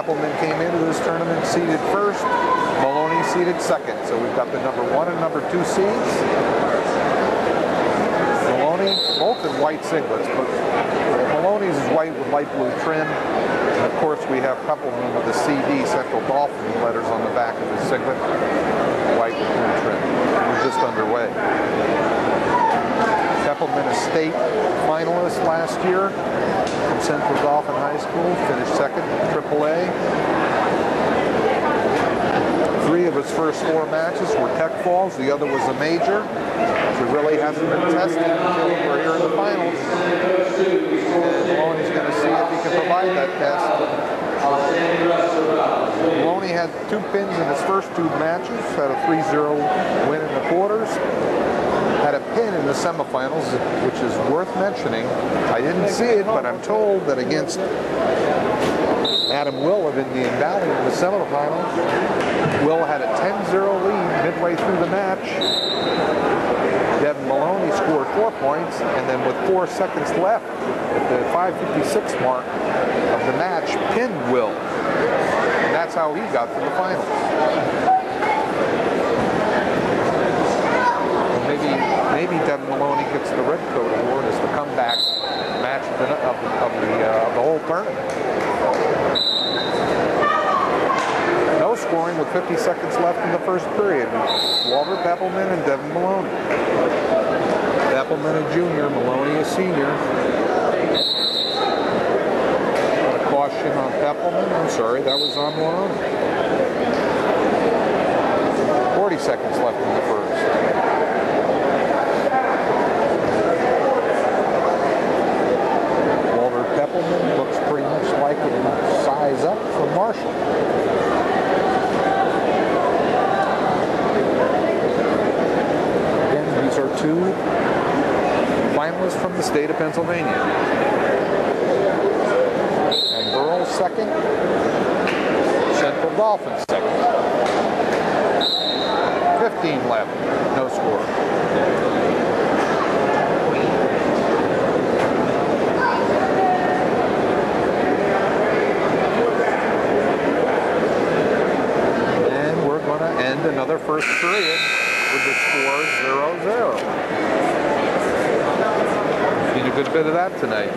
Peppelman came into this tournament seeded first, Maloney seeded second. So we've got the number 1 and number 2 seeds. Maloney, both in white singlets, but Maloney's is white with light blue trim. And of course we have Peppelman with the CD, Central Dauphin letters on the back of his singlet, white with blue trim. We're just underway. Peppelman, a state finalist last year from Central Dauphin High School, finished second in AAA. 3 of his first 4 matches were tech falls, the other was a major. So it really hasn't been tested until we're here in the finals. And Maloney's going to see if he can provide that test. Maloney had 2 pins in his first 2 matches, had a 3-0 win in the quarters. Had a pin in the semifinals, which is worth mentioning. I didn't see it, but I'm told that against Adam Will of Indian Valley in the semifinals, Will had a 10-0 lead midway through the match. Devon Maloney scored 4 points, and then with 4 seconds left at the 5:56 mark of the match, pinned Will. And that's how he got to the finals. Maybe Devon Maloney gets the Red Coat Award as the comeback match of the whole tournament. No scoring with 50 seconds left in the first period. Walter Peppelman and Devon Maloney. Peppelman a junior, Maloney a senior. A caution on Peppelman. I'm sorry, that was on Maloney. 40 seconds left in the first. Peppelman looks pretty much like it in size up from Marshall. Again, these are 2 finalists from the state of Pennsylvania. And Burrell second, Central Dauphin second. 15 left, no score. End another first period with the score 0-0. Seen a good bit of that tonight.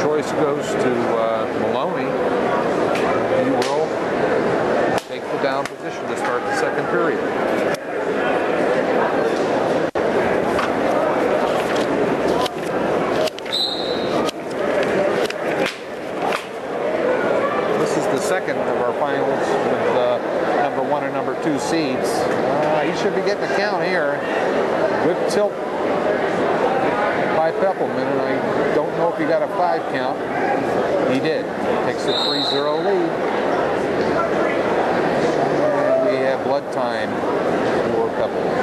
Choice goes to Maloney. He will take the down position to start the second period. This is the second of our finals with number 1 and number 2 seeds. He should be getting a count here. Good tilt by Peppelman, and I don't know if he got a 5 count. He did. Takes a 3-0 lead. And we have blood time for Peppelman.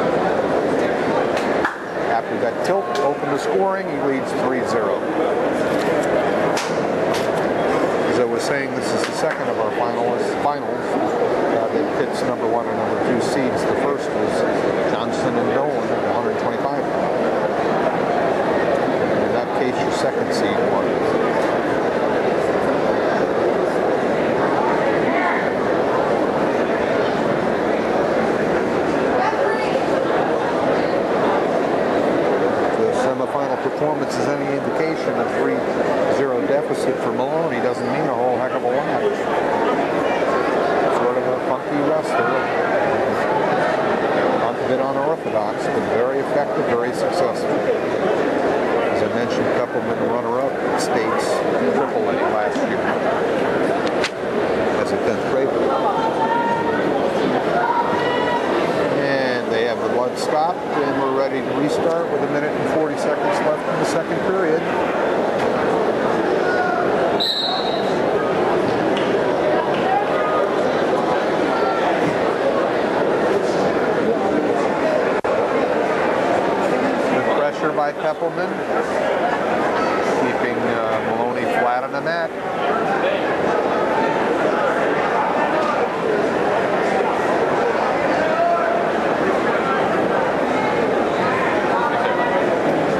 After that tilt, open the scoring, he leads 3-0. As I was saying, this is the second of our finals. That pits number 1 and number 2 seeds. The first was Johnson and Nolan at 125 pounds. In that case, your second seed won. The semifinal performance is any indication of 3-0 deficit for Maloney doesn't mean a whole heck of a lot. Funky wrestler, not a bit unorthodox, but very effective, very successful. As I mentioned, Peppelman runner-up states AAA last year as a 10th grader. And they have the blood stopped, and we're ready to restart with 1 minute and 40 seconds left in the second period. By Peppelman, keeping Maloney flat on the mat.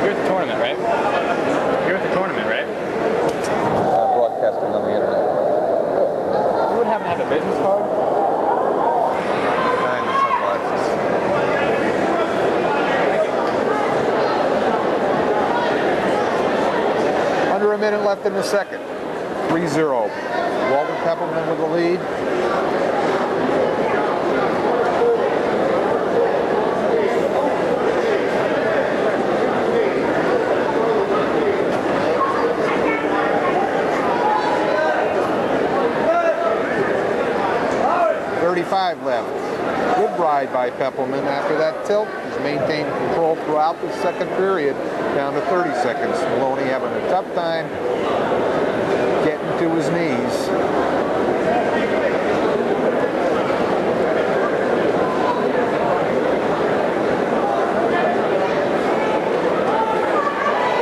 You're at the tournament, right? You're at the tournament, right? Broadcasting on the internet. Under a minute left in the second. 3-0. Walter Peppelman with the lead. Left. Good ride by Peppelman after that tilt. He's maintained control throughout the second period, down to 30 seconds. Maloney having a tough time getting to his knees.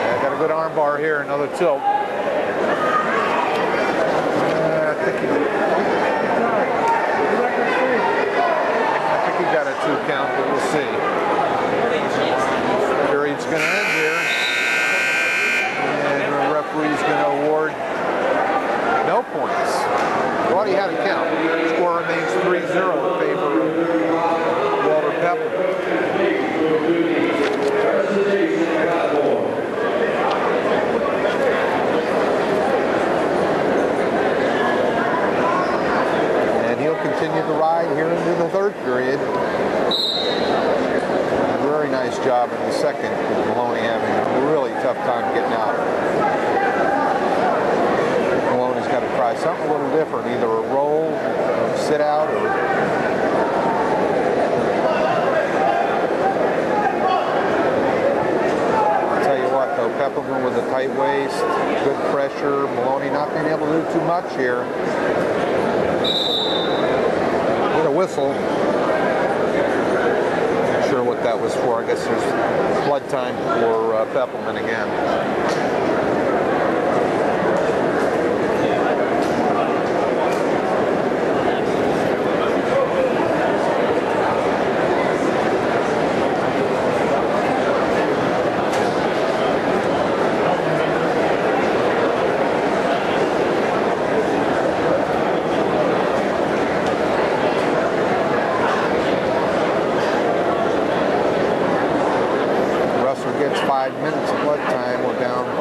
Yeah, got a good arm bar here, another tilt. Got a 2 count, but we'll see. Period's going to end here. And the referee's going to award no points. Thought he had a count. The score remains 3-0 in favor of Walter Peppelman. Continue the ride here into the third period. A very nice job in the second, with Maloney having a really tough time getting out. Maloney's got to try something a little different, either a roll, sit out, or I'll tell you what though, Peppelman with a tight waist, good pressure, Maloney not being able to do too much here. A whistle. Not sure what that was for. I guess there's blood time for Peppelman again. Gets 5 minutes of blood time. We're down to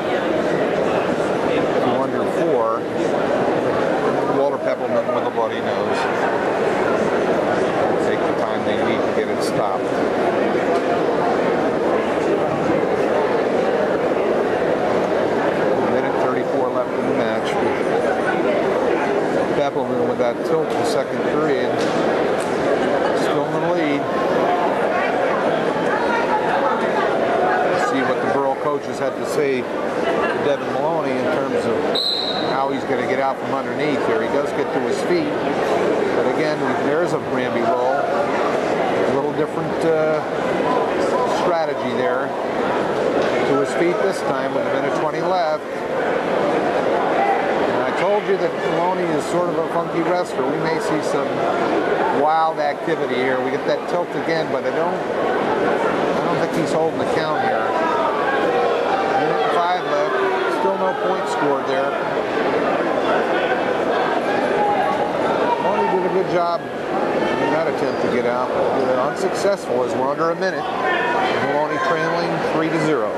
under 4. Walter Peppelman with a bloody nose. Take the time they need to get it stopped. Minute 34 left in the match. Peppelman with that tilt in the second period. Still in the lead. What the Burrell coaches had to say to Devon Maloney in terms of how he's going to get out from underneath here. He does get to his feet, but again, there's a Ramby roll. A little different strategy there. To his feet this time with a minute 20 left. And I told you that Maloney is sort of a funky wrestler. We may see some wild activity here. We get that tilt again, but I don't think he's holding the count here. Minute 5 left. Still no points scored there. Maloney did a good job in that attempt to get out, but unsuccessful as we're under a minute. Maloney trailing 3-0.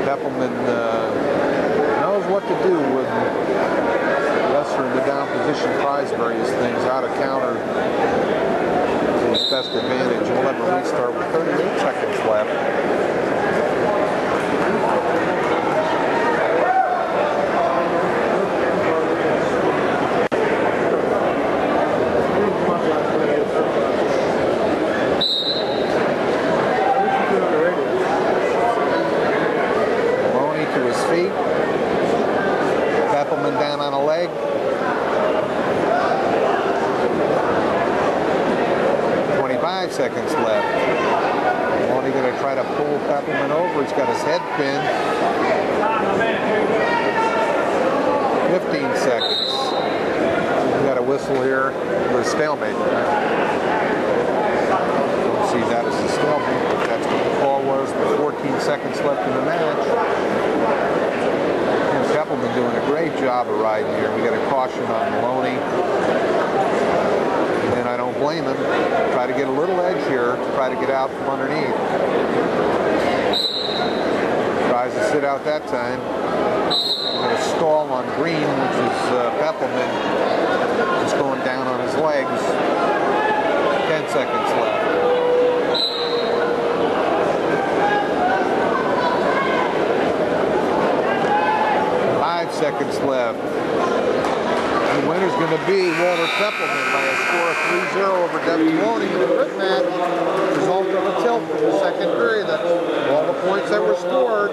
Peppelman knows what to do with wrestler in the down position, tries various things, how to counter to his best advantage. And we'll have a restart with 38 seconds left. Maloney to his feet. Peppelman down on a leg. 25 seconds left. Maloney going to try to pull Peppelman over. He's got his head pinned. 15 seconds. We got a whistle here for a stalemate. Don't see that as a stalemate, but that's what the call was. With 14 seconds left in the match. And Peppelman doing a great job of riding here. We got a caution on Maloney. And I don't blame him. Try to get a little edge here to try to get out from underneath. Tries to sit out that time. He's going to stall on green, which is Peppelman. Just going down on his legs. 10 seconds left. 5 seconds left. The winner's going to be Walter Peppelman by a score of 3-0 over Devon Maloney in the grid match. Result of a tilt in the second period. That's all the points that were scored.